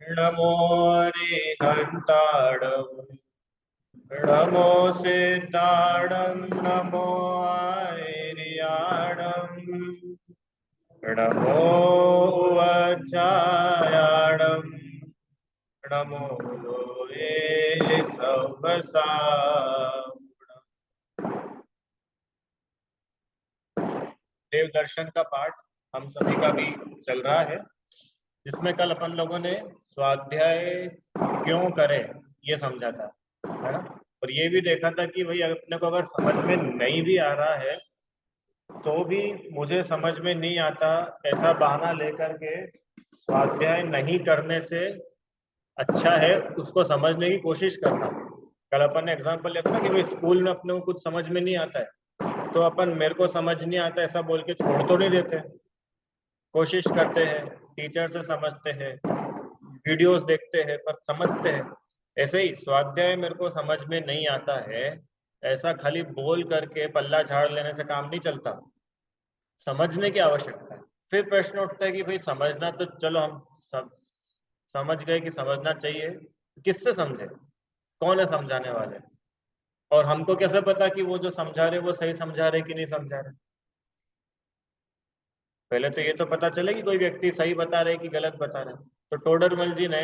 नमो अरिहन्ताणं नमो सिद्धाणं नमो आयर्याणं नमो वज्रायाणं नमो लोये सवसा। देव दर्शन का पाठ हम सभी का भी चल रहा है, जिसमें कल अपन लोगों ने स्वाध्याय क्यों करें ये समझा था, है ना। और ये भी देखा था कि भाई अपने को अगर समझ में नहीं भी आ रहा है तो भी मुझे समझ में नहीं आता ऐसा बहाना लेकर के स्वाध्याय नहीं करने से अच्छा है उसको समझने की कोशिश करना। कल अपन ने एग्जाम्पल लिया था ना कि भाई स्कूल में अपने को कुछ समझ में नहीं आता है तो अपन मेरे को समझ नहीं आता ऐसा बोल के छोड़ तो नहीं देते, कोशिश करते हैं, टीचर से समझते हैं, वीडियोस देखते हैं पर समझते हैं। ऐसे ही स्वाध्याय मेरे को समझ में नहीं आता है ऐसा खाली बोल करके पल्ला झाड़ लेने से काम नहीं चलता, समझने की आवश्यकता है। फिर प्रश्न उठता है कि भाई समझना तो चलो हम सब समझ गए कि समझना चाहिए, किससे समझे, कौन है समझाने वाले, और हमको कैसे पता कि वो जो समझा रहे वो सही समझा रहे कि नहीं समझा रहे। पहले तो ये तो पता चले कि कोई व्यक्ति सही बता रहे कि गलत बता रहे। तो टोडरमल जी ने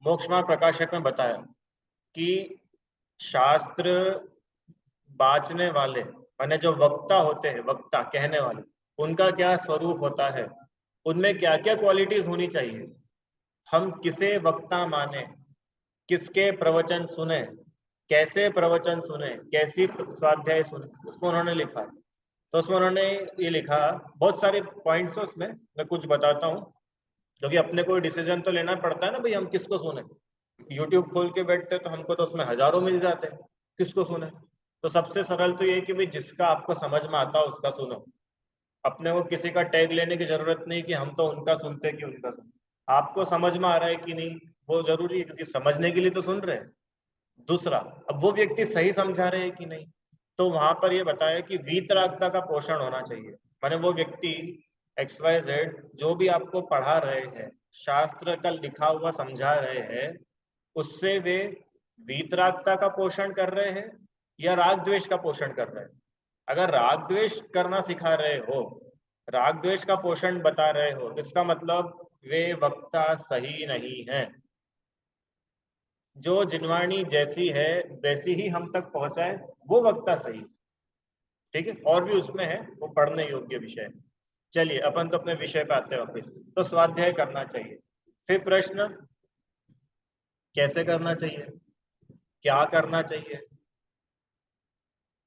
मोक्षमार्ग प्रकाशक में बताया कि शास्त्र बाचने वाले माने जो वक्ता होते हैं, वक्ता कहने वाले, उनका क्या स्वरूप होता है, उनमें क्या क्या क्वालिटीज होनी चाहिए, हम किसे वक्ता माने, किसके प्रवचन सुने, कैसे प्रवचन सुने, कैसी स्वाध्याय सुने, उसको उन्होंने लिखा। तो उसमें उन्होंने ये लिखा, बहुत सारे पॉइंट्स है उसमें, मैं कुछ बताता हूँ, क्योंकि अपने को डिसीजन तो लेना पड़ता है ना भाई हम किसको सुने। यूट्यूब खोल के बैठते तो हमको तो उसमें हजारों मिल जाते हैं, किसको सुने। तो सबसे सरल तो ये कि भाई जिसका आपको समझ में आता हो उसका सुनो। अपने को किसी का टैग लेने की जरूरत नहीं कि हम तो उनका सुनते कि उनका सुनते। आपको समझ में आ रहा है कि नहीं वो जरूरी है, क्योंकि समझने के लिए तो सुन रहे हैं। दूसरा, अब वो व्यक्ति सही समझा रहे हैं कि नहीं। तो वहां पर ये बताया कि वीतरागता का पोषण होना चाहिए। माने वो व्यक्ति एक्स वाई जेड जो भी आपको पढ़ा रहे हैं, शास्त्र का लिखा हुआ समझा रहे हैं, उससे वे वीतरागता का पोषण कर रहे हैं या राग द्वेष का पोषण कर रहे हैं। अगर राग द्वेष करना सिखा रहे हो, राग द्वेष का पोषण बता रहे हो, इसका मतलब वे वक्ता सही नहीं है। जो जिनवाणी जैसी है वैसी ही हम तक पहुंचाए वो वक्ता सही। ठीक है, और भी उसमें है, वो पढ़ने योग्य विषय है। चलिए अपन तो अपने विषय पे आते हैं वापिस। तो स्वाध्याय करना चाहिए। फिर प्रश्न, कैसे करना चाहिए, क्या करना चाहिए,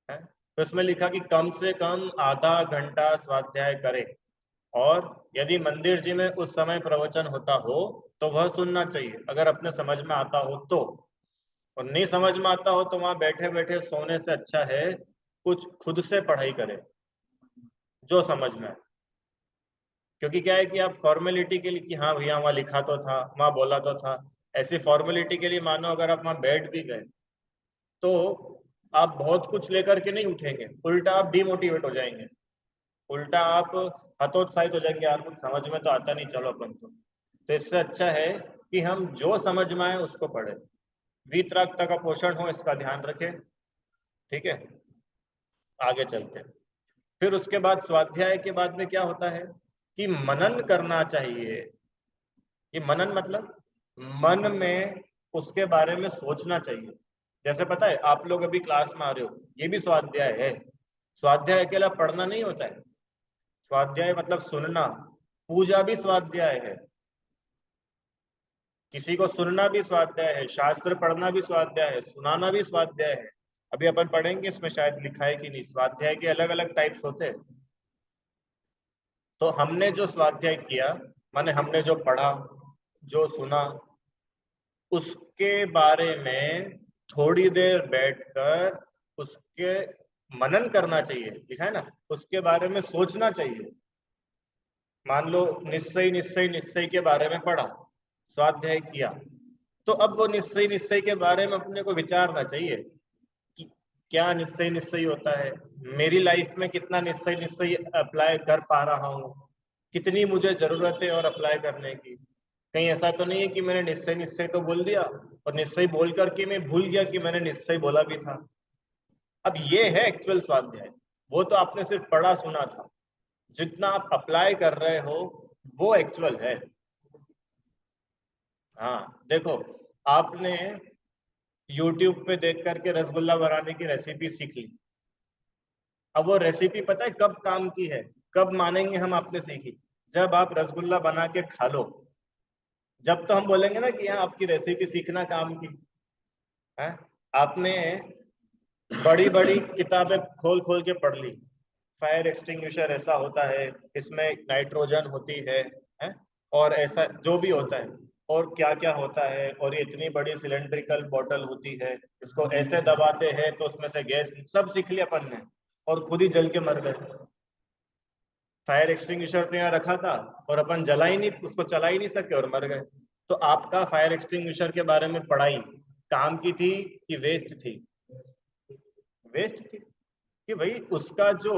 है। तो इसमें लिखा कि कम से कम आधा घंटा स्वाध्याय करें, और यदि मंदिर जी में उस समय प्रवचन होता हो तो वह सुनना चाहिए अगर अपने समझ में आता हो तो। और नहीं समझ में आता हो तो वहां बैठे बैठे सोने से अच्छा है कुछ खुद से पढ़ाई करें जो समझ में आए। क्योंकि क्या है कि आप फॉर्मेलिटी के लिए कि हाँ भैया वहां लिखा तो था, वहां बोला तो था, ऐसी फॉर्मेलिटी के लिए मानो अगर आप वहां बैठ भी गए तो आप बहुत कुछ लेकर के नहीं उठेंगे, उल्टा आप डिमोटिवेट हो जाएंगे, उल्टा आप हतोत्साहित हो जाएंगे, यार कुछ समझ में तो आता नहीं, चलो अपन तो इससे अच्छा है कि हम जो समझ में आए उसको पढ़े, वीतरागता का पोषण हो इसका ध्यान रखें। ठीक है, आगे चलते हैं। फिर उसके बाद स्वाध्याय के बाद में क्या होता है कि मनन करना चाहिए। ये मनन मतलब मन में उसके बारे में सोचना चाहिए। जैसे पता है आप लोग अभी क्लास में आ रहे हो, ये भी स्वाध्याय है। स्वाध्याय अकेला पढ़ना नहीं होता है, स्वाध्याय मतलब सुनना, पूजा भी स्वाध्याय है, किसी को सुनना भी स्वाध्याय है, शास्त्र पढ़ना भी स्वाध्याय है, सुनाना भी स्वाध्याय है। अभी अपन पढ़ेंगे इसमें शायद लिखा है कि नहीं, स्वाध्याय के अलग अलग टाइप्स होते हैं। तो हमने जो स्वाध्याय किया माने हमने जो पढ़ा, जो सुना, उसके बारे में थोड़ी देर बैठकर उसके मनन करना चाहिए, लिखा है ना, उसके बारे में सोचना चाहिए। मान लो निश्चय निश्चय निश्चय के बारे में पढ़ा, स्वाध्याय किया, तो अब वो निश्चय निश्चय के बारे में अपने को विचारना चाहिए कि क्या निश्चय निश्चय होता है, मेरी लाइफ में कितना निश्चय निश्चय अप्लाई कर पा रहा हूँ, कितनी मुझे जरूरत है और अप्लाई करने की। नहीं, ऐसा तो नहीं है कि मैंने निश्चय निश्चय तो बोल दिया और निश्चय बोल करके मैं भूल गया कि मैंने निश्चय बोला भी था। अब ये है एक्चुअल स्वाध्याय। वो तो आपने सिर्फ पढ़ा सुना था, जितना आप अप्लाई कर रहे हो वो एक्चुअल है। हाँ देखो, आपने YouTube पे देख करके रसगुल्ला बनाने की रेसिपी सीख ली। अब वो रेसिपी पता है कब काम की है, कब मानेंगे हम आपने सीखी? जब आप रसगुल्ला बना के खा लो, जब तो हम बोलेंगे ना कि हाँ आपकी रेसिपी सीखना काम की है। आपने बड़ी बड़ी किताबें खोल खोल के पढ़ ली, फायर एक्सटिंग्विशर ऐसा होता है, इसमें नाइट्रोजन होती है और ऐसा जो भी होता है, और क्या क्या होता है, और ये इतनी बड़ी सिलेंड्रिकल बॉटल होती है, इसको ऐसे दबाते हैं तो उसमें से गैस, सब सीख लिया अपन ने और खुद ही जल के मर गए। फायर एक्सटिंग्विशर तो यहाँ रखा था और अपन जला ही नहीं, उसको चला ही नहीं सके और मर गए। तो आपका फायर एक्सटिंग्विशर के बारे में पढ़ाई काम की थी कि वेस्ट थी? वेस्ट थी, कि भाई उसका जो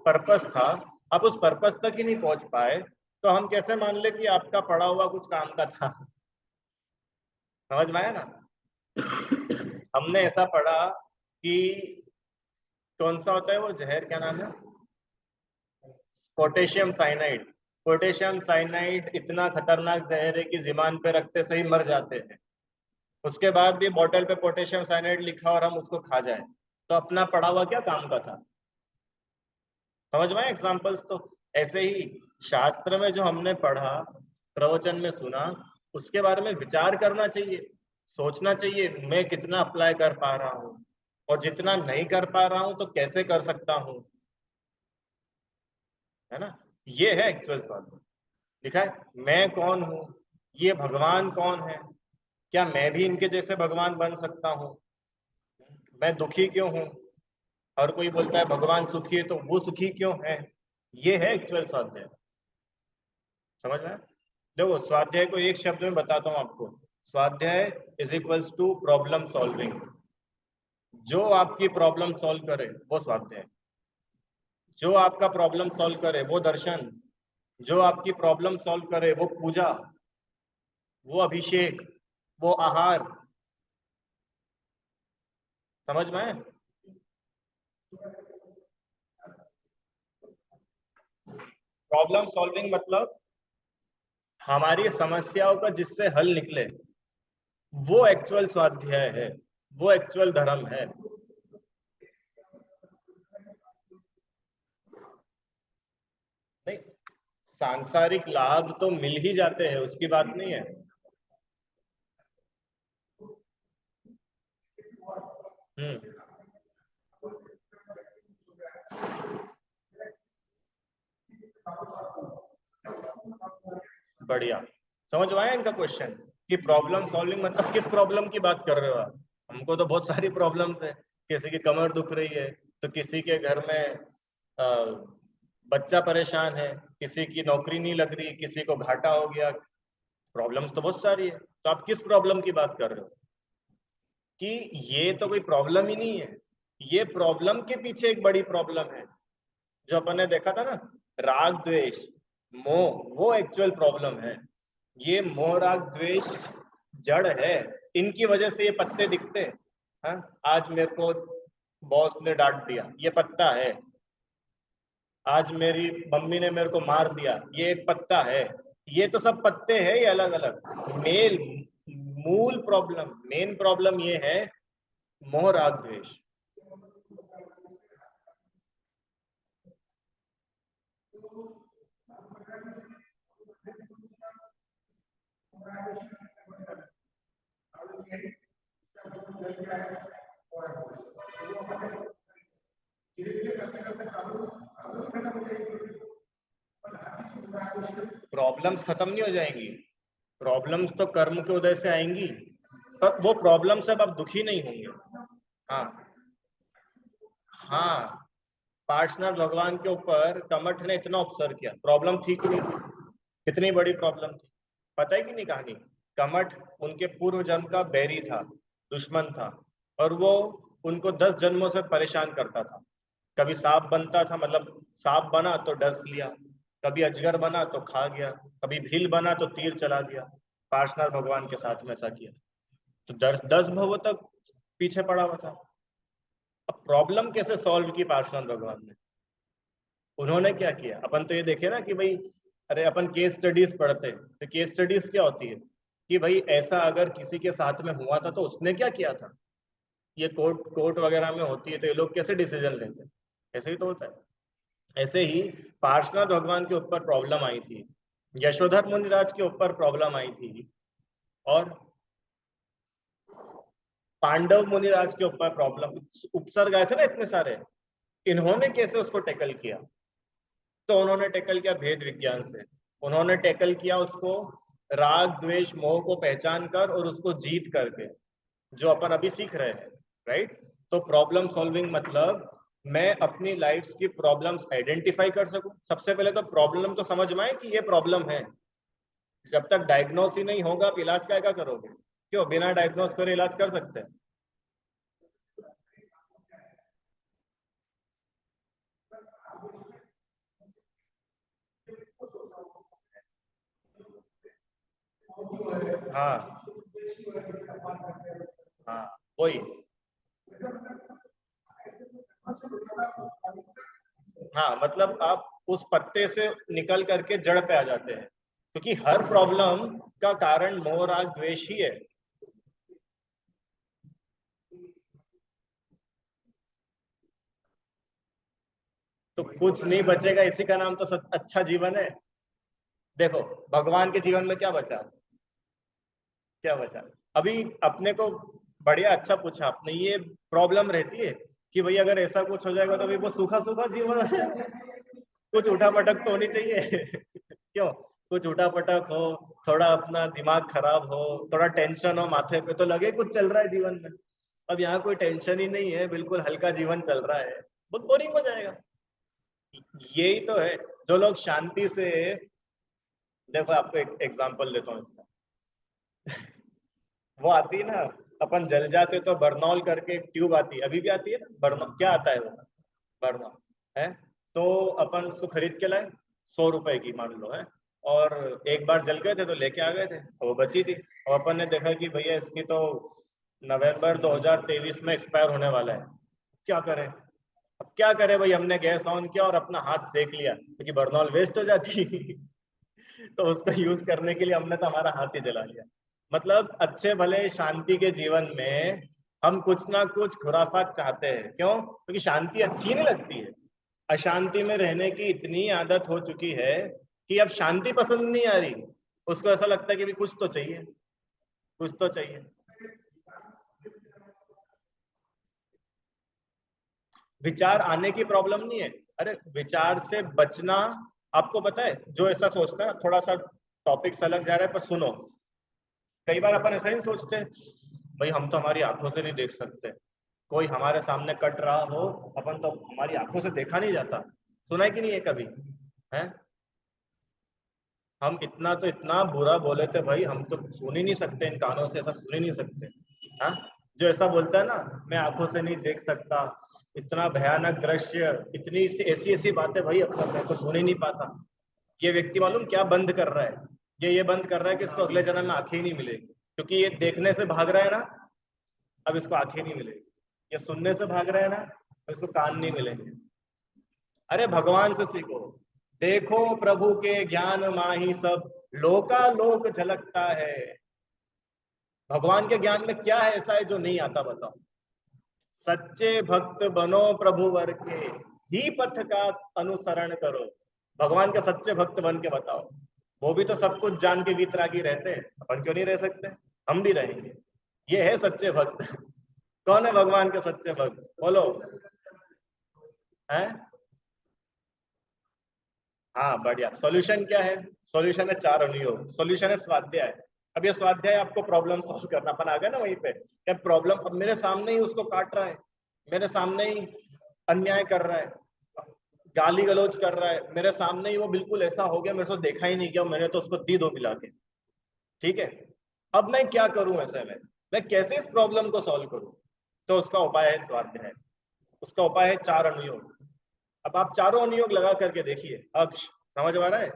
पर्पस था आप उस पर्पस तक ही नहीं पहुंच पाए, तो हम कैसे मान ले कि आपका पढ़ा हुआ कुछ काम का था? समझ में आया ना? हमने ऐसा पढ़ा कि कौन सा होता है वो जहर, क्या नाम है, पोटेशियम साइनाइड। पोटेशियम साइनाइड इतना खतरनाक जहर है कि जीमान पे रखते सही मर जाते हैं, उसके बाद भी बोतल पे पोटेशियम साइनाइड लिखा और हम उसको खा जाए, तो अपना पढ़ा हुआ क्या काम का था? समझ में? एग्जाम्पल्स तो ऐसे ही शास्त्र में जो हमने पढ़ा, प्रवचन में सुना, उसके बारे में विचार करना चाहिए, सोचना चाहिए मैं कितना अप्लाई कर पा रहा हूँ, और जितना नहीं कर पा रहा हूँ तो कैसे कर सकता हूँ, है ना? ये है एक्चुअल स्वाध्याय। लिखा है मैं कौन हूँ, ये भगवान कौन है, क्या मैं भी इनके जैसे भगवान बन सकता हूँ, मैं दुखी क्यों हूँ, और कोई बोलता है भगवान सुखी है तो वो सुखी क्यों है? ये है एक्चुअल स्वाध्याय। समझ में? देखो, स्वाध्याय को एक शब्द में बताता हूँ आपको। स्वाध्याय is equals to problem solving. जो आपकी प्रॉब्लम सॉल्व करे वो स्वाध्याय, जो आपका प्रॉब्लम सॉल्व करे वो दर्शन, जो आपकी प्रॉब्लम सॉल्व करे वो पूजा, वो अभिषेक, वो आहार। समझ में? प्रॉब्लम सॉल्विंग मतलब हमारी समस्याओं का जिससे हल निकले, वो एक्चुअल स्वाध्याय है, वो एक्चुअल धर्म है। नहीं, सांसारिक लाभ तो मिल ही जाते हैं, उसकी बात नहीं है। हम्म, बढ़िया। समझ में आया इनका क्वेश्चन कि प्रॉब्लम सॉल्विंग मतलब किस प्रॉब्लम की बात कर रहे हो आप? हमको तो बहुत सारी प्रॉब्लम्स है, किसी की कमर दुख रही है, तो किसी के घर में बच्चा परेशान है, किसी की नौकरी नहीं लग रही, किसी को घाटा हो गया, प्रॉब्लम्स तो बहुत सारी है। तो आप किस प्रॉब्लम की बात कर रहे हो? कि ये तो कोई प्रॉब्लम ही नहीं है, ये प्रॉब्लम के पीछे एक बड़ी प्रॉब्लम है, जो अपन ने देखा था ना, राग द्वेष मोह, वो एक्चुअल प्रॉब्लम है। ये मोह राग द्वेष जड़ है, इनकी वजह से ये पत्ते दिखते हैं। हाँ? आज मेरे को बॉस ने डांट दिया, ये पत्ता है। आज मेरी मम्मी ने मेरे को मार दिया, ये एक पत्ता है। ये तो सब पत्ते हैं, ये अलग अलग। मेल मूल प्रॉब्लम, मेन प्रॉब्लम ये है मोह राग द्वेष। प्रॉब्लम्स खत्म नहीं हो जाएंगी, प्रॉब्लम्स तो कर्म के उदय से आएंगी, पर वो प्रॉब्लम से अब दुखी नहीं होंगे। हाँ, हाँ, पार्श्वनाथ भगवान के ऊपर कमठ ने इतना ऑब्जर्व किया, प्रॉब्लम थी कि नहीं थी? कितनी बड़ी प्रॉब्लम थी, पता है कि नहीं कहानी? कमठ उनके पूर्व जन्म का बैरी था, दुश्मन था, और वो उनको 10 जन्मों से परेशान करता था। कभी सांप बनता था, मतलब सांप बना तो डस लिया, कभी अजगर बना तो खा गया, कभी भील बना तो तीर चला दिया। पार्शनाथ भगवान के साथ में ऐसा किया, तो 10 भवों तक पीछे पड़ा हुआ था। अब प्रॉब्लम कैसे सॉल्व की पार्शनाथ भगवान ने? उन्होंने क्या किया, अपन तो ये देखे ना कि भाई, अरे अपन केस स्टडीज पढ़ते हैं, तो केस स्टडीज क्या होती है कि भाई ऐसा अगर किसी के साथ में हुआ था तो उसने क्या किया था। ये कोर्ट कोर्ट वगैरह में होती है, तो ये लोग कैसे डिसीजन लेते हैं, ऐसे ही तो होता है। ऐसे ही पार्शनाथ भगवान के ऊपर प्रॉब्लम आई थी, यशोधर मुनिराज के ऊपर प्रॉब्लम आई थी, और पांडव मुनिराज के ऊपर प्रॉब्लम, उपसर्ग आए थे ना इतने सारे, इन्होंने कैसे उसको टैकल किया? तो उन्होंने टैकल किया भेद विज्ञान से। उन्होंने टैकल किया उसको राग द्वेष मोह को पहचान कर और उसको जीत करके, जो अपन अभी सीख रहे हैं, राइट। तो प्रॉब्लम सॉल्विंग मतलब मैं अपनी लाइफ की प्रॉब्लम्स आइडेंटिफाई कर सकूं। सबसे पहले तो प्रॉब्लम तो समझ में आए कि ये प्रॉब्लम है। जब तक डायग्नोस ही नहीं होगा, आप इलाज क्या करोगे? क्यों बिना डायग्नोस करे इलाज कर सकते हैं? हाँ हाँ, वही। हाँ, मतलब आप उस पत्ते से निकल करके जड़ पे आ जाते हैं, क्योंकि हर प्रॉब्लम का कारण मोह राग द्वेष ही है। तो कुछ नहीं बचेगा, इसी का नाम तो अच्छा जीवन है। देखो, भगवान के जीवन में क्या बचा? क्या बचा? अभी अपने को बढ़िया अच्छा पूछा आपने। ये प्रॉब्लम रहती है कि भाई अगर ऐसा कुछ हो जाएगा तो भाई वो सूखा सूखा जीवन हो जाएगा। कुछ उठा पटक तो होनी चाहिए। क्यों? कुछ उठा पटक हो, थोड़ा अपना दिमाग खराब हो, थोड़ा टेंशन हो माथे पे, तो लगे कुछ चल रहा है जीवन में। अब यहाँ कोई टेंशन ही नहीं है, बिल्कुल हल्का जीवन चल रहा है, बहुत बोरिंग हो जाएगा। यही तो है। जो लोग शांति से, देखो आपको एक एग्जांपल देता हूँ इसका। वो आती है ना, अपन जल जाते तो बर्नॉल करके एक ट्यूब आती है, अभी भी आती है ना, बर्नॉल क्या आता है वो, बर्नॉल है। तो अपन उसको खरीद के लाए, 100 रुपए की मान लो है, और एक बार जल गए थे तो लेके आ गए थे, और वो बची थी। और अपन ने देखा कि भैया इसकी तो नवंबर 2023 में एक्सपायर होने वाला है, क्या करें? अब क्या करें भाई, हमने गैस ऑन किया और अपना हाथ सेक लिया, क्योंकि बर्नॉल वेस्ट हो जाती। तो उसको यूज करने के लिए हमने तो हमारा हाथ ही जला लिया। मतलब अच्छे भले शांति के जीवन में हम कुछ ना कुछ खुराफात चाहते हैं, क्यों? क्योंकि शांति अच्छी नहीं लगती है। अशांति में रहने की इतनी आदत हो चुकी है कि अब शांति पसंद नहीं आ रही। उसको ऐसा लगता है कि भी कुछ तो चाहिए, कुछ तो चाहिए। विचार आने की प्रॉब्लम नहीं है, अरे विचार से बचना। आपको पता है, जो ऐसा सोचता है, थोड़ा सा टॉपिक से अलग जा रहा है पर सुनो, कई बार अपन ऐसा नहीं सोचते, भाई हम तो हमारी आंखों से नहीं देख सकते, कोई हमारे सामने कट रहा हो, अपन तो हमारी आंखों से देखा नहीं जाता। सुना है कि नहीं है कभी? है, हम इतना तो इतना बुरा बोले थे भाई, हम तो सुन ही नहीं सकते, इन कानों से ऐसा सुन ही नहीं सकते। हाँ, जो ऐसा बोलता है ना, मैं आंखों से नहीं देख सकता, इतना भयानक दृश्य, इतनी ऐसी ऐसी बातें भाई, अब तक मैं तो सुन ही नहीं पाता। ये व्यक्ति मालूम क्या बंद कर रहा है? ये बंद कर रहा है कि इसको अगले जन्म में आंखें ही नहीं मिलेगी, क्योंकि ये देखने से भाग रहा है ना, अब इसको आंखें नहीं मिलेगी। ये सुनने से भाग रहा है ना, अब इसको कान नहीं मिलेंगे। अरे भगवान से सीखो। देखो प्रभु के ज्ञान माही सब, लोका लोक झलकता है। भगवान के ज्ञान में क्या है ऐसा है जो नहीं आता, बताओ? सच्चे भक्त बनो प्रभु वर के, ही पथ का अनुसरण करो। भगवान के सच्चे भक्त बन के बताओ। वो भी तो सब कुछ जान के वीतरागी रहते हैं, अपन क्यों नहीं रह सकते? हम भी रहेंगे। ये है सच्चे भक्त। कौन है भगवान के सच्चे भक्त, बोलो? हैं? हाँ, बढ़िया। सॉल्यूशन क्या है? सॉल्यूशन है चार अनुयोग, सॉल्यूशन है स्वाध्याय। अब ये स्वाध्याय आपको प्रॉब्लम सॉल्व करना, अपन आ गया ना वहीं पे। क्या प्रॉब्लम, अब मेरे सामने ही उसको काट रहा है, मेरे सामने ही अन्याय कर रहा है, गाली गलौज कर रहा है मेरे सामने ही, वो बिल्कुल ऐसा हो गया मेरे से देखा ही नहीं गया, मैंने तो उसको दी दो मिला के। ठीक है, अब मैं क्या करूं ऐसे में? मैं कैसे इस प्रॉब्लम को सॉल्व करूं? तो उसका उपाय है स्वाध्याय। उसका उपाय है चार अनुयोग। अब आप चारों अनुयोग लगा करके देखिए, अक्ष समझ आ रहा है?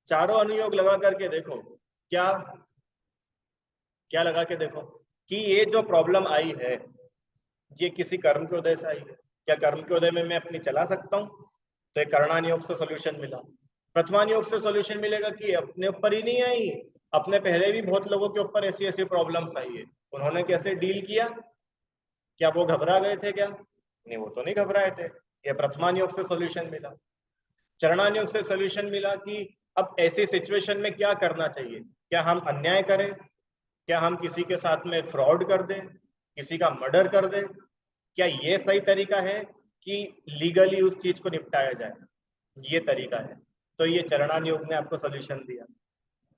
चारों अनुयोग लगा करके देखो क्या क्या लगा के देखो कि ये जो प्रॉब्लम आई है ये किसी कर्म के उदय से आई है। क्या कर्म के उदय में मैं अपनी चला सकता हूँ? तो एक कर्णानुयोग से सोल्यूशन मिला। प्रथमानुयोग से सोल्यूशन मिलेगा कि अपने ऊपर ही नहीं आई, अपने पहले भी बहुत लोगों के ऊपर ऐसी ऐसी प्रॉब्लम्स आई है, उन्होंने कैसे डील किया? क्या वो घबरा गए थे क्या? नहीं, वो तो नहीं घबराए थे। ये प्रथमानुयोग से सोल्यूशन मिला। चरणानुयोग से सोल्यूशन मिला कि अब ऐसी सिचुएशन में क्या करना चाहिए। क्या हम अन्याय करें? क्या हम किसी के साथ में फ्रॉड कर दें, किसी का मर्डर कर दें? क्या ये सही तरीका है कि लीगली उस चीज को निपटाया जाए? ये तरीका है। तो ये चरणानुयोग ने आपको सोल्यूशन दिया।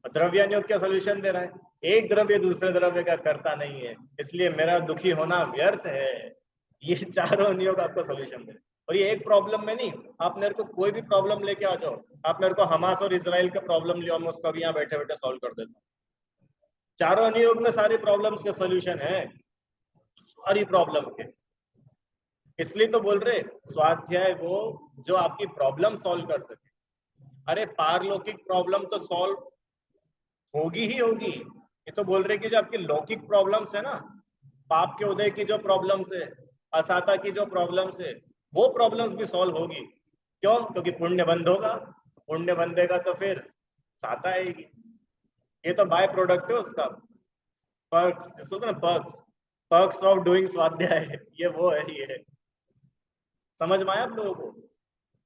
द्रव्यानुयोग क्या सोल्यूशन दे रहा है? एक द्रव्य दूसरे द्रव्य का करता नहीं है, इसलिए मेरा दुखी होना व्यर्थ है। ये चारों अनुयोग आपको सोल्यूशन दे। और ये एक प्रॉब्लम में नहीं, आप मेरे को कोई भी प्रॉब्लम लेके आ जाओ, आप मेरे को हमास और इसराइल का प्रॉब्लम लियो, मैं उसका भी यहाँ बैठे बैठे सॉल्व कर देता हूँ। चारों अनुयोग में सारी प्रॉब्लम्स के सोल्यूशन है, सारी प्रॉब्लम के। इसलिए तो बोल रहे स्वाध्याय वो जो आपकी प्रॉब्लम सॉल्व कर सके। अरे पारलौकिक प्रॉब्लम तो सॉल्व होगी ही होगी। ये तो बोल रहे कि जो आपकी लौकिक प्रॉब्लम्स है ना, पाप के उदय की जो प्रॉब्लम्स है, असाता की जो प्रॉब्लम्स है, वो प्रॉब्लम्स भी सॉल्व होगी। क्यों? क्योंकि पुण्य बंद होगा, पुण्य बंधेगा तो फिर साता आएगी। ये तो बाय प्रोडक्ट है उसका। पर्क्स जिसको ना, पर्क्स पर्क्स ऑफ डूइंग स्वाध्याय, ये वो है। ये समझ में आया आप लोगों को?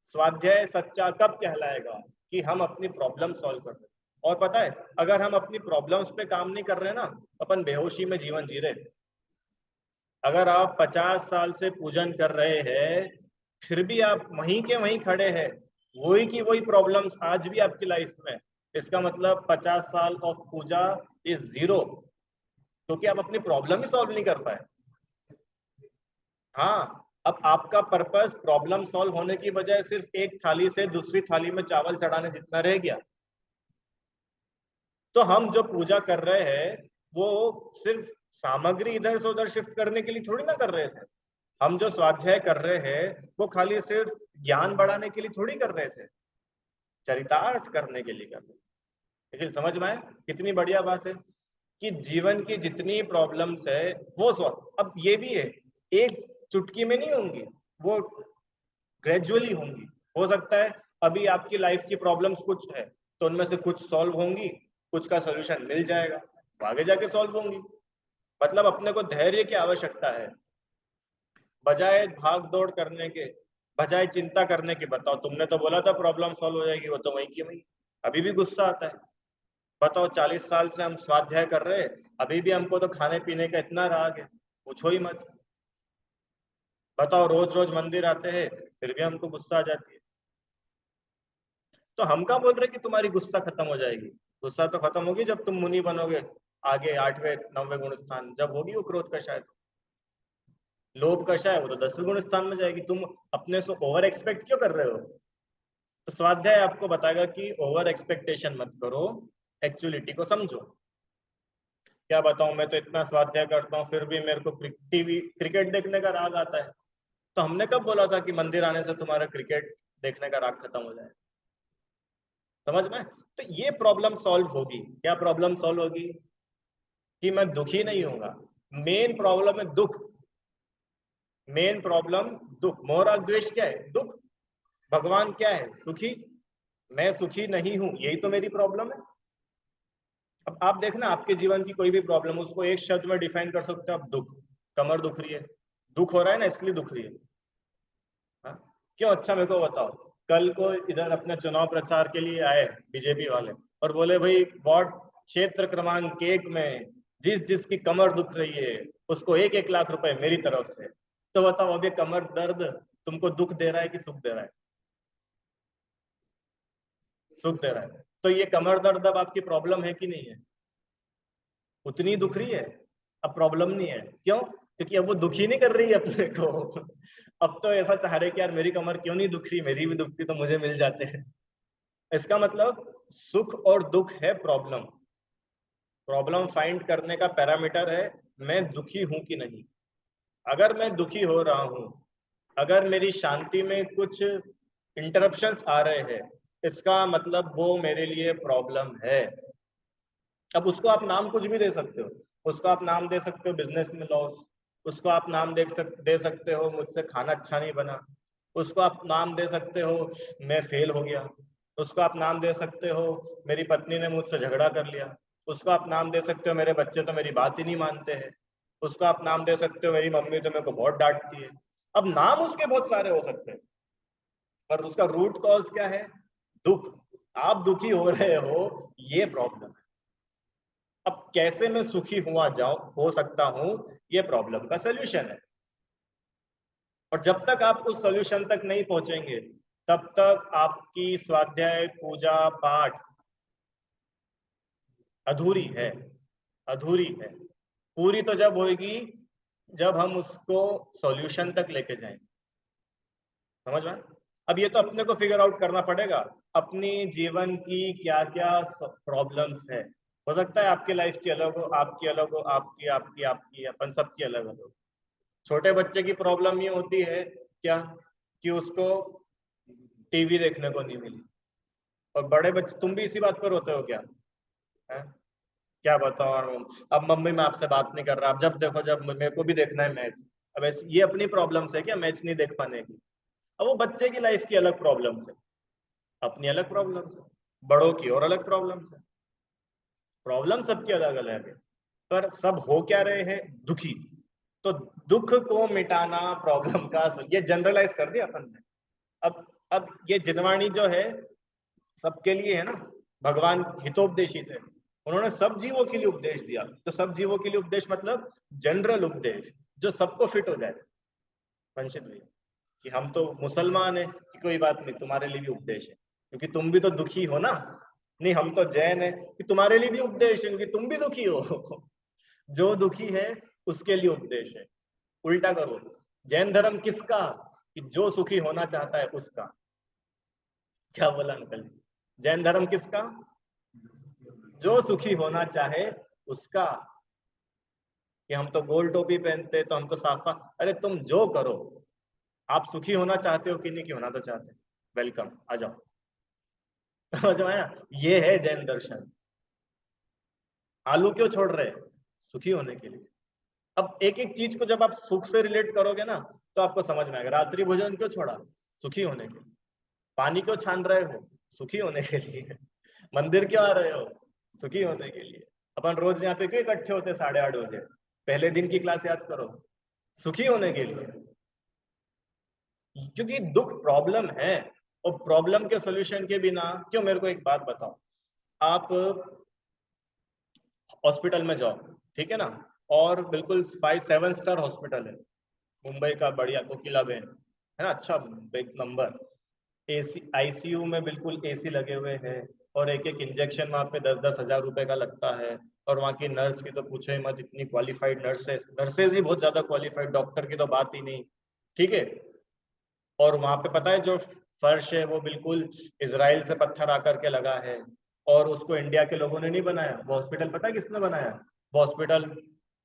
स्वाध्याय सच्चा कब कहलाएगा? कि हम अपनी प्रॉब्लम सॉल्व कर सकते। और पता है, अगर हम अपनी प्रॉब्लम्स पे काम नहीं कर रहे ना, अपन बेहोशी में जीवन जी रहे। अगर आप 50 साल से पूजन कर रहे हैं, फिर भी आप वहीं के वहीं खड़े हैं, वही की वही प्रॉब्लम्स आज भी आपकी लाइफ में, इसका मतलब 50 साल ऑफ पूजा इज जीरो, क्योंकि आप अपनी प्रॉब्लम ही सॉल्व नहीं कर पाए। हाँ, अब आपका पर्पस प्रॉब्लम सॉल्व होने की बजाय सिर्फ एक थाली से दूसरी थाली में चावल चढ़ाने जितना रह गया। तो हम जो पूजा कर रहे हैं वो सिर्फ सामग्री इधर से उधर शिफ्ट करने के लिए थोड़ी ना कर रहे थे। हम जो स्वाध्याय कर रहे हैं वो खाली सिर्फ ज्ञान बढ़ाने के लिए थोड़ी कर रहे थे, चरितार्थ करने के लिए कर रहे थे। लेकिन समझ में आए कितनी बढ़िया बात है कि जीवन की जितनी प्रॉब्लम्स है वो सॉल्व। अब ये भी है, एक चुटकी में नहीं होंगी, वो ग्रेजुअली होंगी। हो सकता है अभी आपकी लाइफ की प्रॉब्लम्स कुछ है, तो उनमें से कुछ सॉल्व होंगी, कुछ का सोल्यूशन मिल जाएगा, आगे जाके सॉल्व होंगी। मतलब अपने को धैर्य की आवश्यकता है, बजाय भाग दौड़ करने के, बजाय चिंता करने की। बताओ, तुमने तो बोला था प्रॉब्लम सॉल्व हो जाएगी, वो तो वही की वही। अभी भी गुस्सा आता है। बताओ, 40 साल से हम स्वाध्याय कर रहे हैं, अभी भी हमको तो खाने पीने का इतना राग है, पूछो ही मत। बताओ, रोज रोज मंदिर आते हैं, फिर भी हमको गुस्सा आ जाती है। तो हम क्या बोल रहे कि तुम्हारी गुस्सा खत्म हो जाएगी? गुस्सा तो खत्म होगी जब तुम मुनि बनोगे, आगे 8वें 9वें गुण स्थान जब होगी वो क्रोध का शायद। लोभ का शायद वो तो 10वें गुण स्थान में जाएगी। तुम अपने से ओवर एक्सपेक्ट क्यों कर रहे हो? तो स्वाध्याय आपको बताएगा कि ओवर एक्सपेक्टेशन मत करो, एक्चुअलिटी को समझो। क्या बताऊं, मैं तो इतना स्वाध्याय करता हूँ फिर भी मेरे को टीवी क्रिकेट देखने का राग आता है। तो हमने कब बोला था कि मंदिर आने से तुम्हारा क्रिकेट देखने का राग खत्म हो जाए? समझ में? तो ये प्रॉब्लम सॉल्व होगी। क्या प्रॉब्लम सॉल्व होगी? कि मैं दुखी नहीं होगा। मेन प्रॉब्लम है दुख। मेन प्रॉब्लम दुख। मोह राग द्वेष क्या है? दुख। भगवान क्या है? सुखी। मैं सुखी नहीं हूं, यही तो मेरी प्रॉब्लम है। अब आप देखना, आपके जीवन की कोई भी प्रॉब्लम, उसको एक शब्द में डिफाइन कर सकते हो आप, दुख। कमर दुख रही है, दुख हो रहा है ना, इसलिए दुख रही है। हाँ? क्यों? अच्छा मेरे को बताओ, कल को इधर अपने चुनाव प्रचार के लिए आए बीजेपी वाले और बोले भाई वार्ड क्षेत्र क्रमांक 1 में जिस जिसकी कमर दुख रही है उसको 1-1 लाख रुपए मेरी तरफ से। तो बताओ, अब ये कमर दर्द तुमको दुख दे रहा है कि सुख दे रहा है? सुख दे रहा है। तो ये कमर दर्द अब आपकी प्रॉब्लम है कि नहीं है? उतनी दुख रही है, अब प्रॉब्लम नहीं है। क्यों? क्योंकि अब वो दुखी नहीं कर रही है अपने को। अब तो ऐसा चाह रहे कि यार मेरी कमर क्यों नहीं दुख रही, मेरी भी दुखती तो मुझे मिल जाते हैं। इसका मतलब सुख और दुख है प्रॉब्लम। प्रॉब्लम फाइंड करने का पैरामीटर है मैं दुखी हूं कि नहीं। अगर मैं दुखी हो रहा हूं, अगर मेरी शांति में कुछ इंटरप्शंस आ रहे हैं, इसका मतलब वो मेरे लिए प्रॉब्लम है। अब उसको आप नाम कुछ भी दे सकते हो। उसको आप नाम दे सकते हो बिजनेस में लॉस, उसको आप नाम दे सकते हो मुझसे खाना अच्छा नहीं बना, उसको आप नाम दे सकते हो मैं फेल हो गया, उसको आप नाम दे सकते हो मेरी पत्नी ने मुझसे झगड़ा कर लिया, उसको आप नाम दे सकते हो मेरे बच्चे तो मेरी बात ही नहीं मानते हैं, उसको आप नाम दे सकते हो मेरी मम्मी तो मेरे को बहुत डांटती है। अब नाम उसके बहुत सारे हो सकते हैं, पर उसका रूट कॉज क्या है? दुख। आप दुखी हो रहे हो, ये प्रॉब्लम है। अब कैसे मैं सुखी हो सकता हूं, ये प्रॉब्लम का सोल्यूशन है। और जब तक आप उस सोल्यूशन तक नहीं पहुंचेंगे, तब तक आपकी स्वाध्याय पूजा पाठ अधूरी है, अधूरी है। पूरी तो जब होगी जब हम उसको सॉल्यूशन तक लेके जाएंगे। समझ में? अब ये तो अपने को फिगर आउट करना पड़ेगा, अपनी जीवन की क्या क्या प्रॉब्लम्स है। हो सकता है आपकी लाइफ की अलग हो, आपकी अलग हो, आपकी आपकी आपकी अपन सबकी अलग अलग हो। छोटे बच्चे की प्रॉब्लम ये होती है क्या, कि उसको टीवी देखने को नहीं मिली। और बड़े बच्चे, तुम भी इसी बात पर होते हो क्या? है? क्या बताओ, अब मम्मी मैं आपसे बात नहीं कर रहा, अब जब देखो जब मेरे को भी देखना है मैच। अब ऐसे ये अपनी प्रॉब्लम्स है क्या, मैच नहीं देख पाने की? अब वो बच्चे की लाइफ की अलग प्रॉब्लम्स है, अपनी अलग प्रॉब्लम्स है, बड़ों की और अलग प्रॉब्लम्स है। प्रॉब्लम सबकी अलग अलग है, पर सब हो क्या रहे हैं? दुखी। तो दुख को मिटाना प्रॉब्लम का ये जनरलाइज कर दिया अपन ने। अब ये जिनवाणी जो है सबके लिए है ना, भगवान हितोपदेशी थे, उन्होंने सब जीवों के लिए उपदेश दिया। तो सब जीवों के लिए उपदेश मतलब जनरल उपदेश, जो सबको फिट हो जाए। वंशित भैया कि हम तो मुसलमान है कि कोई बात नहीं, तुम्हारे लिए भी उपदेश है क्योंकि तुम भी तो दुखी हो ना। नहीं, हम तो जैन है कि तुम्हारे लिए भी उपदेश है क्योंकि तुम भी दुखी हो। जो दुखी है उसके लिए उपदेश है। उल्टा करो, जैन धर्म किसका? कि जो सुखी होना चाहता है उसका। क्या बोला अंकल? जैन धर्म किसका? जो सुखी होना चाहे उसका। कि हम तो गोल टोपी पहनते तो हम तो साफा, अरे तुम जो करो, आप सुखी होना चाहते हो कि नहीं, कि होना तो चाहते हैं, वेलकम, आ जाओ। समझ में आया? ये है जैन दर्शन। आलू क्यों छोड़ रहे हैं? सुखी होने के लिए। अब एक एक चीज को जब आप सुख से रिलेट करोगे ना, तो आपको समझ में आएगा। रात्रि भोजन क्यों छोड़ा? सुखी होने के लिए। पानी क्यों छान रहे हो? सुखी होने के लिए। मंदिर क्यों आ रहे हो? सुखी होने के लिए। अपन रोज यहाँ पे क्यों इकट्ठे होते 8:30 बजे? पहले दिन की क्लास याद करो, सुखी होने के लिए। क्योंकि दुख प्रॉब्लम है, और प्रॉब्लम के सोल्यूशन के बिना क्यों, मेरे को एक बात बताओ, आप हॉस्पिटल में जाओ, ठीक है ना, और बिल्कुल 5-7 स्टार हॉस्पिटल है, मुंबई का बढ़िया कोकिलाबेन, है ना, अच्छा एक नंबर, एसी आईसीयू में बिल्कुल एसी लगे हुए हैं, और एक एक इंजेक्शन वहाँ पे 10-10 हज़ार रुपए का लगता है। और वहाँ की नर्स की तो पूछो ही मत, इतनी क्वालिफाइड नर्सेज ही बहुत ज्यादा क्वालिफाइड, डॉक्टर की तो बात ही नहीं। ठीक है। और वहां पे पता है जो फर्श है वो बिल्कुल इसराइल से पत्थर आकर के लगा है, और उसको इंडिया के लोगों ने नहीं बनाया। वो हॉस्पिटल पता है किसने बनाया? वो हॉस्पिटल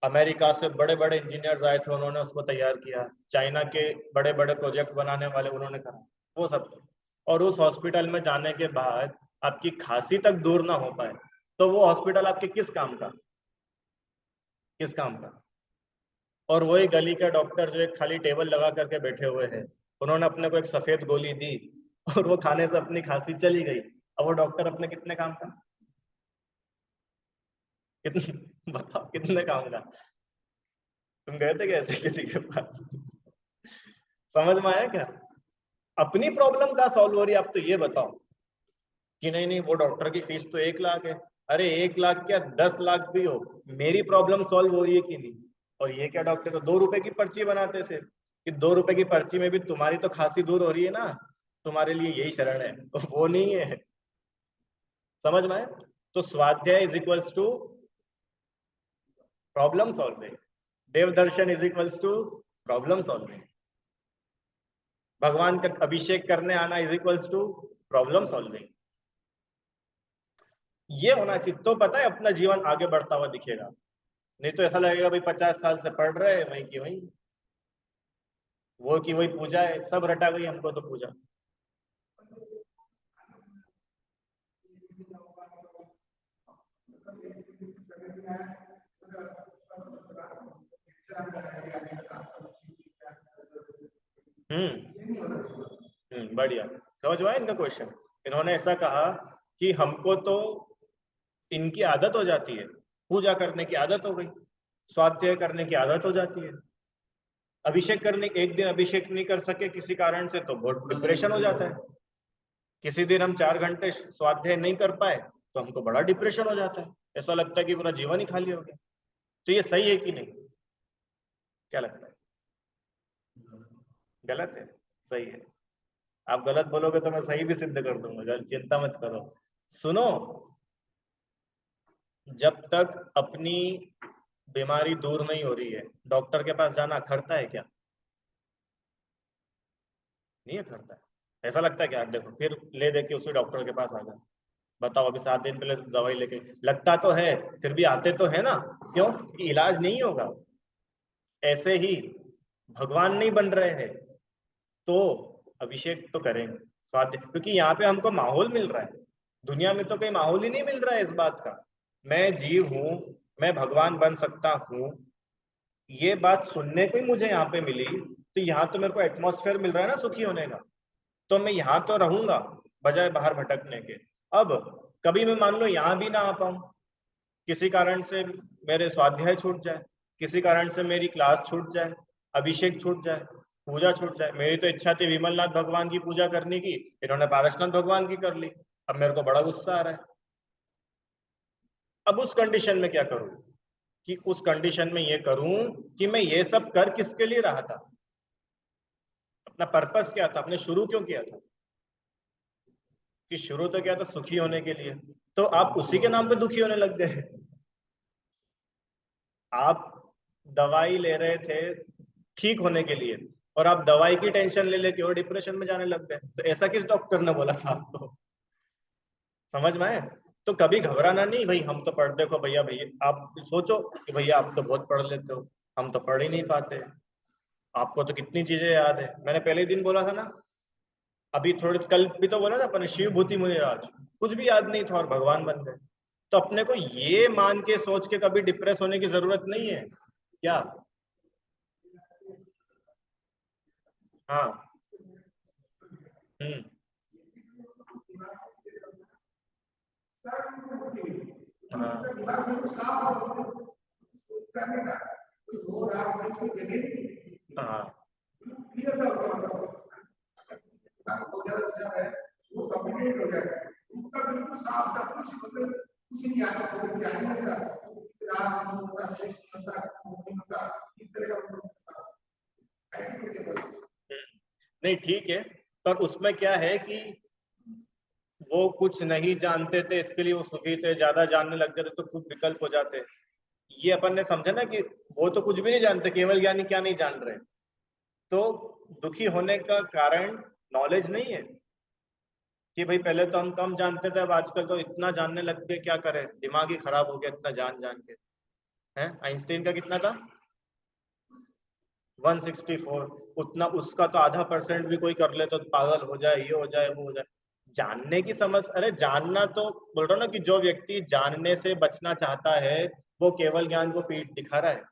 अमेरिका से बड़े बड़े इंजीनियर्स आए थे, उन्होंने उसको तैयार किया। चाइना के बड़े बड़े प्रोजेक्ट बनाने वाले उन्होंने करा, वो सब। और उस हॉस्पिटल में जाने के बाद आपकी खांसी तक दूर ना हो पाए, तो वो हॉस्पिटल आपके किस काम का? किस काम का? और वही गली के डॉक्टर जो एक खाली टेबल लगा करके बैठे हुए हैं, उन्होंने अपने को एक सफेद गोली दी, और वो खाने से अपनी खांसी चली गई। अब वो डॉक्टर अपने कितने काम का? कितने बताओ, कितने काम का? तुम गए थे कैसे किसी के पास? समझ में आया क्या? अपनी प्रॉब्लम का सॉल्व हो रही है, आप तो ये बताओ कि नहीं नहीं वो डॉक्टर की फीस तो 1 लाख है। अरे 1 लाख क्या, 10 लाख भी हो, मेरी प्रॉब्लम सॉल्व हो रही है कि नहीं? और ये क्या, डॉक्टर तो 2 रुपए की पर्ची बनाते थे, कि 2 रुपए की पर्ची में भी तुम्हारी तो खांसी दूर हो रही है ना, तुम्हारे लिए यही शरण है। तो वो नहीं है। समझ में आया? तो स्वाध्याय is equals to problem solving, देव दर्शन is equals to problem solving, भगवान का अभिषेक करने आना is equals to problem solving. ये होना चाहिए, तो पता है अपना जीवन आगे बढ़ता हुआ दिखेगा। नहीं तो ऐसा लगेगा भाई 50 साल से पढ़ रहे हैं वही की वही, वो की वही पूजा है, सब रटा गई हमको तो पूजा। बढ़िया, समझ में आया इनका क्वेश्चन। इन्होंने ऐसा कहा कि हमको तो इनकी आदत हो जाती है, पूजा करने की आदत हो गई, स्वाध्याय करने की आदत हो जाती है, अभिषेक करने, एक दिन अभिषेक नहीं कर सके किसी कारण से तो बहुत डिप्रेशन हो जाता है, किसी दिन हम 4 घंटे स्वाध्याय नहीं कर पाए तो हमको बड़ा डिप्रेशन हो जाता है, ऐसा लगता है कि पूरा जीवन ही खाली हो गया। तो ये सही है कि नहीं, क्या लगता है? गलत है? सही है? आप गलत बोलोगे तो मैं सही भी सिद्ध कर दूंगा, चिंता मत करो। सुनो, जब तक अपनी बीमारी दूर नहीं हो रही है, डॉक्टर के पास जाना अखरता है क्या? नहीं अखरता है। ऐसा लगता है कि यार देखो फिर ले दे के उसी डॉक्टर के पास आ गए, बताओ अभी 7 दिन पहले तो दवाई लेके, लगता तो है, फिर भी आते तो है ना। क्यों? कि इलाज नहीं होगा। ऐसे ही भगवान नहीं बन रहे हैं तो अभिषेक तो करेंगे, स्वाध्याय, क्योंकि यहाँ पे हमको माहौल मिल रहा है। दुनिया में तो कोई माहौल ही नहीं मिल रहा है इस बात का। मैं जीव हूं, मैं भगवान बन सकता हूँ, ये बात सुनने को ही मुझे यहाँ पे मिली, तो यहाँ तो मेरे को एटमॉस्फेयर मिल रहा है ना सुखी होने का, तो मैं यहाँ तो रहूंगा बजाय बाहर भटकने के। अब कभी मैं मान लो यहाँ भी ना आ पाऊं, किसी कारण से मेरे स्वाध्याय छूट जाए, किसी कारण से मेरी क्लास छूट जाए, अभिषेक छूट जाए, पूजा छूट जाए। मेरी तो इच्छा थी विमलनाथ भगवान की पूजा करने की, इन्होंने पारसनाथ भगवान की कर ली। अब मेरे को बड़ा गुस्सा आ रहा है। अब उस कंडीशन में क्या करूं? कि उस कंडीशन में ये करूं कि मैं ये सब कर किसके लिए रहा था, अपना पर्पस क्या था, अपने शुरू क्यों किया था? कि शुरू तो क्या था, सुखी होने के लिए। तो आप उसी के नाम पे दुखी होने लग गए। आप दवाई ले रहे थे ठीक होने के लिए, और आप दवाई की टेंशन ले लेके और डिप्रेशन में जाने लग गए। तो ऐसा किस डॉक्टर ने बोला था आपको? समझ में आए? तो कभी घबराना नहीं भाई, हम तो पढ़, देखो भैया भैया आप सोचो कि भैया आप तो बहुत पढ़ लेते हो, हम तो पढ़ ही नहीं पाते, आपको तो कितनी चीजें याद है। मैंने पहले ही दिन बोला था ना, अभी थोड़े कल भी तो बोला था अपने, शिव भूति मुनिराज, कुछ भी याद नहीं था और भगवान बन गए। तो अपने को ये मान के सोच के कभी डिप्रेस होने की जरूरत नहीं है क्या? हाँ। हम्म। हाँ। नहीं ठीक है, पर उसमें क्या है कि वो कुछ नहीं जानते थे इसके लिए वो सुखी थे, ज्यादा जानने लग जाते तो खूब विकल्प हो जाते। ये अपन ने समझा ना कि वो तो कुछ भी नहीं जानते, केवल ज्ञानी क्या नहीं जान रहे। तो दुखी होने का कारण नॉलेज नहीं है कि भाई पहले तो हम कम जानते थे, अब आजकल तो इतना जानने लग गए, क्या करें, दिमाग ही खराब हो गया इतना जान जान के। हैं, आइंस्टीन का कितना था? 164। उतना, उसका तो आधा परसेंट भी कोई कर ले तो पागल हो जाए, ये हो जाए वो हो जाए। जानने की समझ, अरे जानना तो बोल रहा हूं ना कि जो व्यक्ति जानने से बचना चाहता है वो केवल ज्ञान को पीठ दिखा रहा है।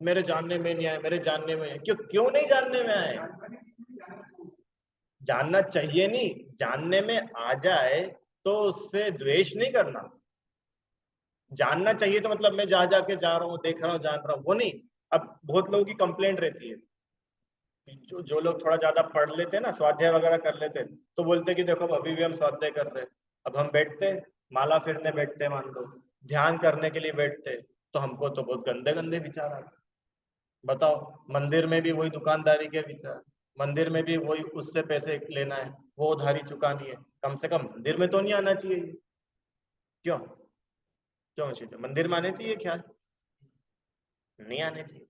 मेरे जानने में नहीं आए, मेरे जानने में क्यों, क्यों नहीं जानने में आए? जानना चाहिए नहीं, जानने में आ जाए तो उससे द्वेष नहीं करना। जानना चाहिए तो मतलब मैं जा जाके जा रहा हूँ, देख रहा हूँ, जान रहा हूँ, वो नहीं। अब बहुत लोगों की कंप्लेंट रहती है, जो लोग थोड़ा ज्यादा पढ़ लेते हैं ना, स्वाध्याय वगैरह कर लेते हैं, तो बोलते हैं कि देखो अभी भी हम स्वाध्याय कर रहे हैं। अब हम बैठते हैं, माला फिरने बैठते हैं, मान लो ध्यान करने के लिए बैठते हैं, तो हमको तो बहुत गंदे गंदे विचार आते हैं। बताओ, मंदिर में भी वही दुकानदारी के विचार, मंदिर में भी वही, उससे पैसे लेना है, वो उधारी चुकानी है, कम से कम मंदिर में तो नहीं आना चाहिए ये। क्यों? क्यों चाहिए मंदिर में आने चाहिए ख्याल? नहीं आने चाहिए।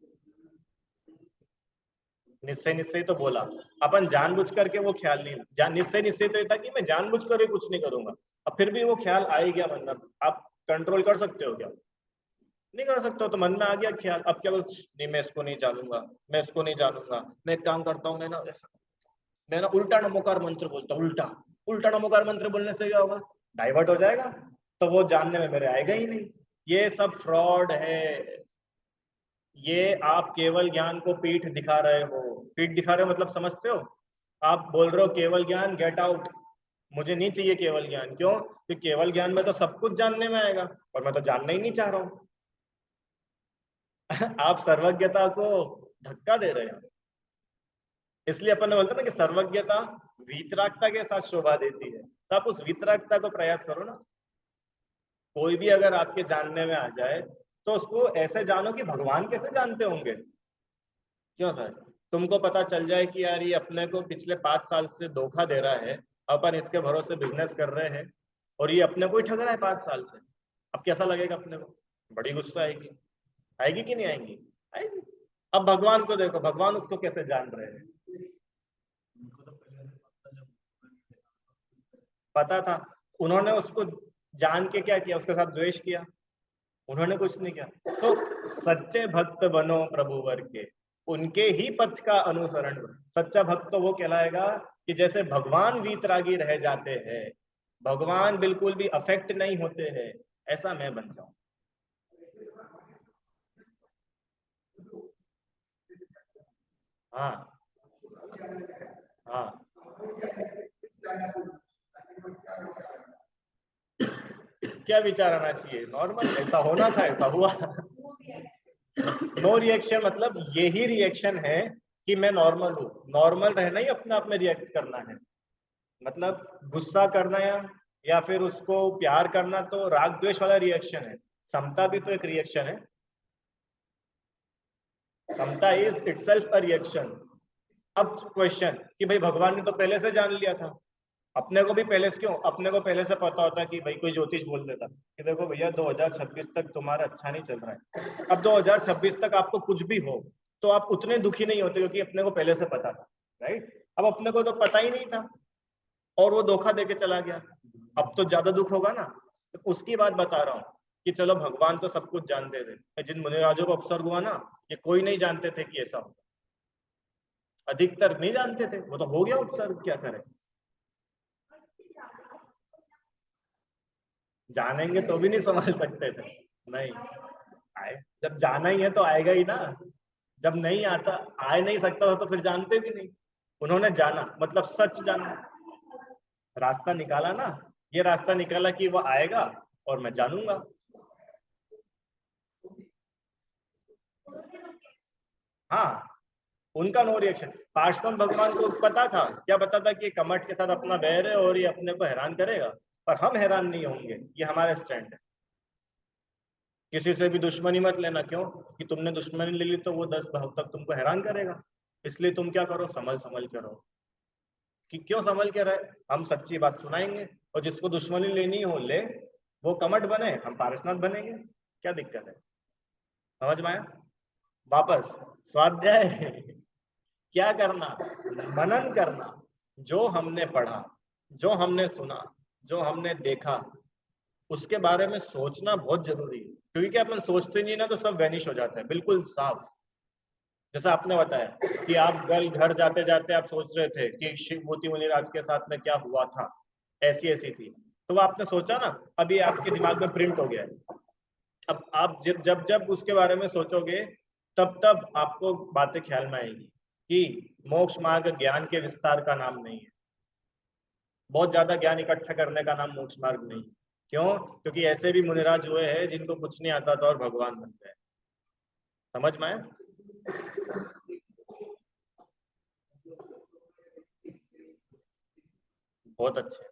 निश्चय निश्चय तो बोला, अपन जानबूझ करके वो ख्याल नहीं, जान निश्चय निश्चय तो ये था कि मैं जानबूझ कर कुछ नहीं करूंगा। अब फिर भी वो ख्याल आ ही गया मन में, आप कंट्रोल कर सकते हो क्या? नहीं कर सकते हो, तो मन में आ गया ख्याल, अब क्या बोल, नहीं मैं इसको नहीं जानूंगा, मैं इसको नहीं जानूंगा, मैं एक काम करता हूँ, मैं ना ऐसा, मैं ना उल्टा नमोकार मंत्र बोलता हूँ, उल्टा उल्टा नमोकार मंत्र बोलने से क्या होगा? डाइवर्ट हो जाएगा, तो वो जानने में मेरे आएगा ही नहीं। ये सब फ्रॉड है। ये आप केवल ज्ञान को पीठ दिखा रहे हो। पीठ दिखा रहे हो मतलब समझते हो? आप बोल रहे हो केवल ज्ञान, गेट आउट, मुझे नहीं चाहिए केवल ज्ञान। क्यों? कि केवल ज्ञान में तो सब कुछ जानने में आएगा और मैं तो जानना ही नहीं चाह रहा हूं। आप सर्वज्ञता को धक्का दे रहे हो। इसलिए अपन ने बोलते ना कि सर्वज्ञता वीतरागता के साथ शोभा देती है। तो आप उस वीतरागता को प्रयास करो ना। कोई भी अगर आपके जानने में आ जाए तो उसको ऐसे जानो कि भगवान कैसे जानते होंगे। क्यों सर? तुमको पता चल जाए कि यार ये अपने को पिछले 5 साल से धोखा दे रहा है, अपन इसके भरोसे बिजनेस कर रहे हैं और ये अपने को ही ठग रहा है 5 साल से। अब कैसा लगेगा अपने को? बड़ी गुस्सा आएगी। आएगी कि नहीं आएगी? आएगी। अब भगवान को देखो, भगवान उसको कैसे जान रहे हैं। पता था। उन्होंने उसको जान के क्या किया? उसके साथ द्वेष किया? उन्होंने कुछ नहीं किया। तो सच्चे भक्त बनो प्रभु वर के, उनके ही पथ का अनुसरण करो। सच्चा भक्त तो वो कहलाएगा कि जैसे भगवान वीतरागी रह जाते हैं, भगवान बिल्कुल भी अफेक्ट नहीं होते हैं, ऐसा मैं बन जाऊं। हाँ हाँ। क्या विचार आना चाहिए? नॉर्मल, ऐसा होना था, ऐसा हुआ। नो रिएक्शन मतलब यही रिएक्शन है कि मैं नॉर्मल हूँ। नॉर्मल रहना ही अपने आप में रिएक्ट करना है। मतलब गुस्सा करना या फिर उसको प्यार करना तो राग द्वेष वाला रिएक्शन है। समता भी तो एक रिएक्शन है। समता इज इटसेल्फ अ रिएक्शन। अब क्वेश्चन कि भाई भगवान ने तो पहले से जान लिया था। अपने को भी पहले से, क्यों अपने को पहले से पता होता कि भाई कोई ज्योतिष बोल देता कि देखो भैया 2026 तक तुम्हारा अच्छा नहीं चल रहा है। अब 2026 तक आपको कुछ भी हो तो आप उतने दुखी नहीं होते क्योंकि अपने को पहले से पता था। राइट? अब अपने को तो पता ही नहीं था और वो धोखा देके चला गया। अब तो ज्यादा दुख होगा ना। तो उसकी बात बता रहा हूँ कि चलो भगवान तो सब कुछ जानते थे। जिन मुनिराजों को अवसर हुआ ना, ये कोई नहीं जानते थे कि ऐसा होगा। अधिकतर नहीं जानते थे, वो तो हो गया उपसर्ग, क्या करें। जानेंगे तो भी नहीं संभाल सकते थे। नहीं आए, जब जाना ही है तो आएगा ही ना। जब नहीं आता, आ नहीं सकता था तो फिर जानते भी नहीं। उन्होंने जाना मतलब सच जाना, रास्ता निकाला ना। ये रास्ता निकाला कि वो आएगा और मैं जानूंगा। हाँ, उनका नो रिएक्शन। पार्श्वन भगवान को पता था, क्या पता था कि कमठ के साथ अपना बैर है और ये अपने को हैरान करेगा, पर हम हैरान नहीं होंगे, ये हमारा स्टैंड है। किसी से भी दुश्मनी मत लेना। क्यों? कि तुमने दुश्मनी ले ली तो वो 10 भाव तक तुमको हैरान करेगा। इसलिए तुम क्या करो, संभल संभल के रहो। कि क्यों संभल के रहे? हम सच्ची बात सुनाएंगे और जिसको दुश्मनी लेनी हो ले। वो कमठ बने, हम पारसनाथ बनेंगे। क्या दिक्कत है? समझ में आया? वापस स्वाध्याय। क्या करना? मनन करना। जो हमने पढ़ा, जो हमने सुना, जो हमने देखा, उसके बारे में सोचना बहुत जरूरी है। क्योंकि क्या अपन सोचते नहीं ना तो सब वैनिश हो जाता है बिल्कुल साफ। जैसा आपने बताया कि आप कल घर जाते जाते आप सोच रहे थे कि शिव मोती मुनिराज के साथ में क्या हुआ था, ऐसी ऐसी थी। तो वो आपने सोचा ना, अब ये आपके दिमाग में प्रिंट हो गया है। अब आप जब जब जब उसके बारे में सोचोगे तब तब आपको बातें ख्याल में आएगी कि मोक्ष मार्ग ज्ञान के विस्तार का नाम नहीं है। बहुत ज्यादा ज्ञान इकट्ठा करने का नाम मोक्ष मार्ग नहीं। क्यों? क्योंकि ऐसे भी मुनिराज हुए हैं जिनको कुछ नहीं आता था और भगवान बन गए। समझ में आया? बहुत अच्छे।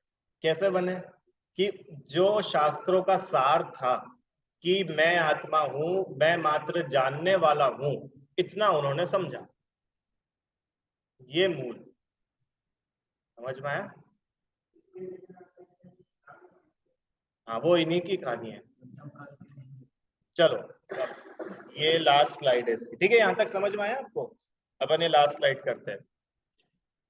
कैसे बने? कि जो शास्त्रों का सार था कि मैं आत्मा हूं, मैं मात्र जानने वाला हूं, इतना उन्होंने समझा। ये मूल। समझ में आया? हाँ, वो इन्हीं की कहानी है। चलो, ये लास्ट स्लाइड है इसकी। ठीक है, यहाँ तक समझ में आया आपको? अपन ये लास्ट स्लाइड करते हैं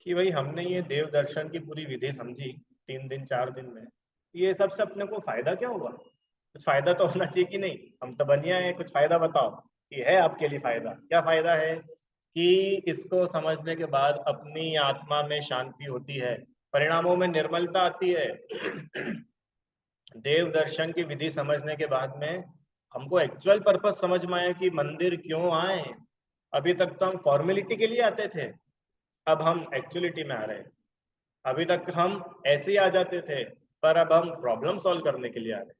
कि भाई हमने ये देव दर्शन की पूरी विधि समझी 3 दिन 4 दिन में। ये सबसे अपने को फायदा क्या हुआ? कुछ फायदा तो होना चाहिए कि नहीं? हम तो बनिया है, कुछ फायदा बताओ कि है आपके लिए फायदा। क्या फायदा है? कि इसको समझने के बाद अपनी आत्मा में शांति होती है, परिणामों में निर्मलता आती है। देव दर्शन की विधि समझने के बाद में हमको एक्चुअल पर्पस समझ में आया कि मंदिर क्यों आए। अभी तक तो हम फॉर्मेलिटी के लिए आते थे, अब हम एक्चुअलिटी में आ रहे हैं। अभी तक हम ऐसे ही आ जाते थे, पर अब हम प्रॉब्लम सॉल्व करने के लिए आ रहे हैं।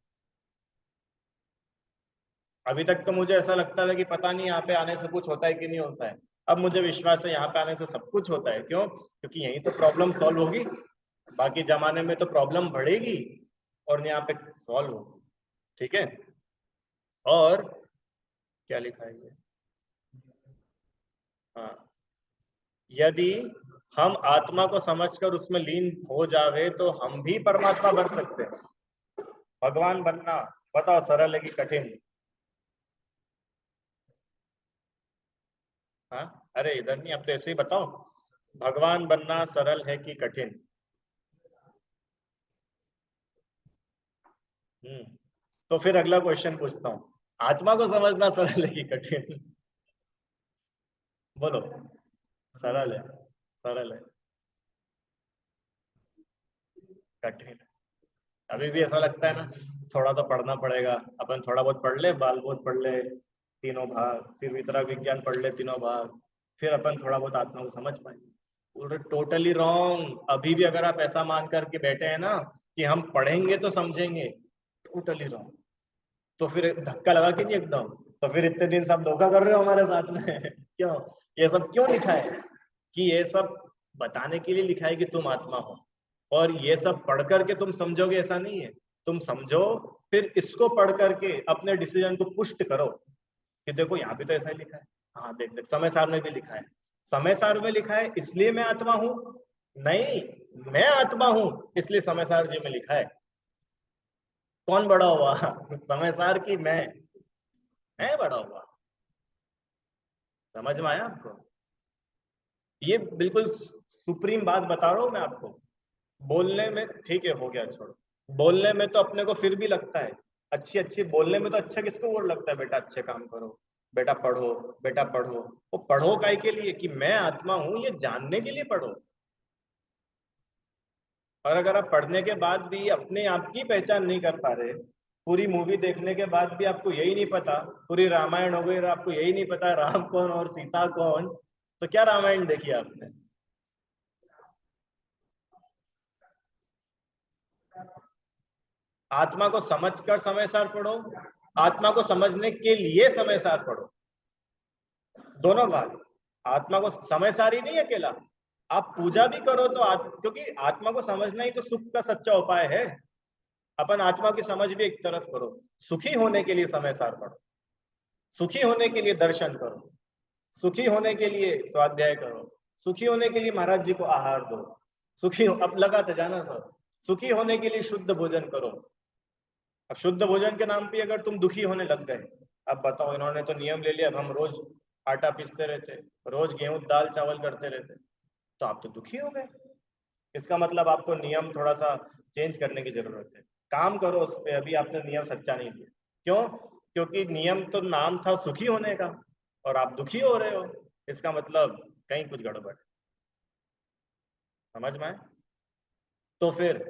अभी तक तो मुझे ऐसा लगता था कि पता नहीं यहाँ पे आने से कुछ होता है कि नहीं होता है, अब मुझे विश्वास है यहाँ पे आने से सब कुछ होता है। क्यों? क्योंकि यहीं तो प्रॉब्लम सॉल्व होगी, बाकी जमाने में तो प्रॉब्लम बढ़ेगी और यहाँ पे सॉल्व होगी। ठीक है, और क्या लिखा है ये? हाँ, यदि हम आत्मा को समझकर उसमें लीन हो जावे तो हम भी परमात्मा बन सकते हैं। भगवान बनना बताओ सरल है कि कठिन? हाँ, अरे इधर नहीं, अब तो ऐसे ही बताओ, भगवान बनना सरल है कि कठिन? तो फिर अगला क्वेश्चन पूछता हूँ, आत्मा को समझना सरल है कि कठिन? बोलो। सरल है, सरल है, कठिन? अभी भी ऐसा लगता है ना, थोड़ा तो पढ़ना पड़ेगा, अपन थोड़ा बहुत पढ़ ले, बाल बहुत पढ़ ले तीनों भाग, फिर वितरक विज्ञान पढ़ ले तीनों भाग, फिर अपन थोड़ा बहुत आत्मा को समझ पाए। पूरे टोटली रॉन्ग। अभी भी अगर आप ऐसा मान करके बैठे हैं ना कि हम पढ़ेंगे तो समझेंगे, टोटली रॉन्ग। तो फिर धक्का लगा कि नहीं एकदम? तो फिर इतने दिन सब धोखा कर रहे हो हमारे साथ में क्यों? ये सब क्यों लिखा है? कि ये सब बताने के लिए लिखा है कि तुम आत्मा हो, और ये सब पढ़ करके तुम समझोगे ऐसा नहीं है। तुम समझो, फिर इसको पढ़ करके अपने डिसीजन को पुष्ट करो कि देखो यहाँ भी तो ऐसा ही लिखा है। हाँ देख देख, समय सार में भी लिखा है, समय सार में लिखा है इसलिए मैं आत्मा हूं? नहीं, मैं आत्मा हूं इसलिए समय सार जी में लिखा है। कौन बड़ा हुआ समय सार की मैं बड़ा हुआ? समझ में आया आपको? ये बिल्कुल सुप्रीम बात बता रहा हूं मैं आपको। बोलने में ठीक है, हो गया छोड़ो। बोलने में तो अपने को फिर भी लगता है, अच्छी अच्छी बोलने में तो अच्छा किसको वो लगता है, बेटा अच्छे काम करो, बेटा पढ़ो, बेटा पढ़ो। वो पढ़ो काय के लिए? कि मैं आत्मा हूं ये जानने के लिए पढ़ो। और अगर आप पढ़ने के बाद भी अपने आप की पहचान नहीं कर पा रहे, पूरी मूवी देखने के बाद भी आपको यही नहीं पता, पूरी रामायण हो गई और आपको यही नहीं पता राम कौन और सीता कौन, तो क्या रामायण देखी आपने? आत्मा को समझकर समय सार पढ़ो, आत्मा को समझने के लिए समय सार पढ़ो, दोनों बात। आत्मा को समय सार ही नहीं अकेला, आप पूजा भी करो तो क्योंकि आत्मा को समझना ही तो सुख का सच्चा उपाय है। अपन आत्मा की समझ भी एक तरफ करो, सुखी होने के लिए समय सार पढ़ो, सुखी होने के लिए दर्शन करो, सुखी होने के लिए स्वाध्याय करो, सुखी होने के लिए महाराज जी को आहार दो, सुखी हो, अब लगाते जाना सर, सुखी होने के लिए शुद्ध भोजन करो। अब शुद्ध भोजन के नाम पे अगर तुम दुखी होने लग गए, अब बताओ, इन्होंने तो नियम ले लिया, अब हम रोज आटा पीसते रहते, रोज गेहूं दाल चावल करते रहते, तो आप तो दुखी हो गए। इसका मतलब आपको नियम थोड़ा सा चेंज करने की जरूरत है, काम करो उस पर। अभी आपने नियम सच्चा नहीं दिया। क्यों? क्योंकि नियम तो नाम था सुखी होने का, और आप दुखी हो रहे हो, इसका मतलब कहीं कुछ गड़बड़ है। समझ में आए? तो फिर